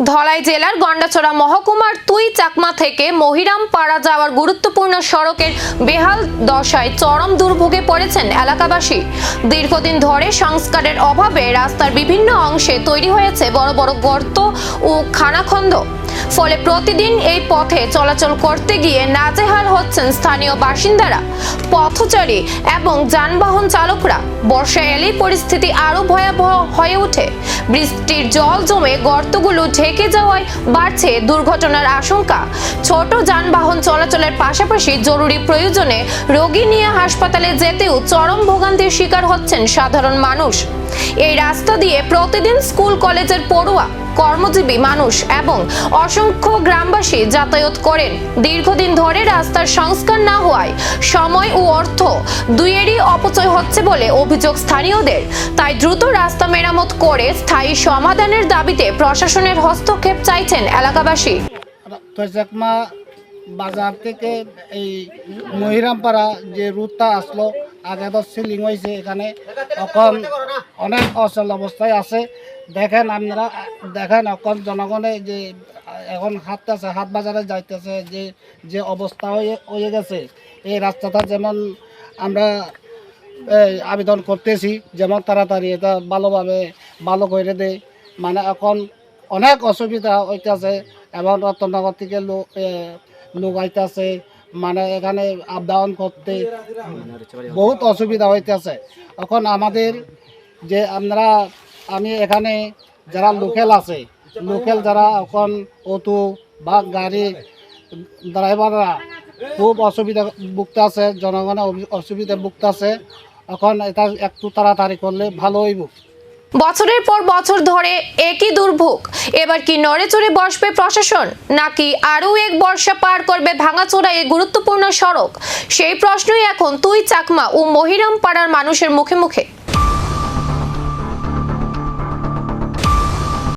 ধলাই জেলার গন্ডাছড়া মহকুমার তুই চাকমা থেকে মহিরামপাড়া যাওয়ার গুরুত্বপূর্ণ সড়কের বেহাল দশায় চরম দুর্ভোগে পড়েছেন এলাকাবাসী। দীর্ঘদিন ধরে সংস্কারের অভাবে রাস্তার বিভিন্ন অংশে তৈরি হয়েছে বড় বড় গর্ত ও খানাখন্দ। ফলে প্রতিদিন এই পথে চলাচল করতে গিয়ে নাজেহাল হচ্ছেন স্থানীয় বাসিন্দারা, পথচারী এবং যানবাহন চালকরা। বর্ষা এলেই পরিস্থিতি আরো ভয়াবহ হয়ে ওঠে। বৃষ্টির জল জমে গর্তগুলো ঢেকে যাওয়ায় বাড়ছে দুর্ঘটনার আশঙ্কা। ছোট যানবাহন চলাচলের পাশাপাশি জরুরি প্রয়োজনে রোগী নিয়ে হাসপাতালে যেতেও চরম ভোগান্তির শিকার হচ্ছেন সাধারণ মানুষ। এই রাস্তা দিয়ে প্রতিদিন স্কুল কলেজের পড়ুয়া, কর্মজীবী মানুষ এবং অসংখ্য গ্রামবাসী যাতায়াত করেন। দীর্ঘদিন ধরে রাস্তার সংস্কার না হওয়ায় সময় ও অর্থ দুইয়েরই অপচয় হচ্ছে বলে অভিযোগ স্থানীয়দের। তাই দ্রুত রাস্তা মেরামত করে স্থায়ী সমাধানের দাবিতে প্রশাসনের হস্তক্ষেপ চাইছেন এলাকাবাসী। চাকমা বাজার থেকে এই মহিরামপাড়া যে রুটটা আসলো, আগে তো সিলিং হয়েছে, এখানে এখন অনেক অচল অবস্থায় আছে। দেখেন আপনারা, দেখেন এখন জনগণে যে এখন হাঁটতেছে, হাট বাজারে যাইতেছে, যে অবস্থা হয়ে গেছে। এই রাস্তাটা যেমন আমরা আবেদন করতেছি, যেমন তাড়াতাড়ি এটা ভালোভাবে ভালো করে দেয়। মানে এখন অনেক অসুবিধা হইতেছে এবং রতনগর থেকে লোক আইতেছে, মানে এখানে আপ ডাউন করতে বহুত অসুবিধা হইতেছে। এখন আমাদের যে আমি এখানে যারা লোকাল আছে, লোকাল যারা এখন অটো বা গাড়ি ড্রাইভাররা খুব অসুবিধা ভুগতে আছে, জনগণের অসুবিধা ভুগতে আছে। এখন এটা একটু তাড়াতাড়ি করলে ভালো হইব। বছরের পর বছর ধরে একই দুর্ভোগ। এবার কি নড়েচড়ে বসবে প্রশাসন, নাকি আরও এক বর্ষা পার করবে ভাঙাচোরা এই গুরুত্বপূর্ণ সড়ক? সেই প্রশ্নই এখন তুই চাকমা ও মহিরামপাড়ার মানুষের মুখে মুখে।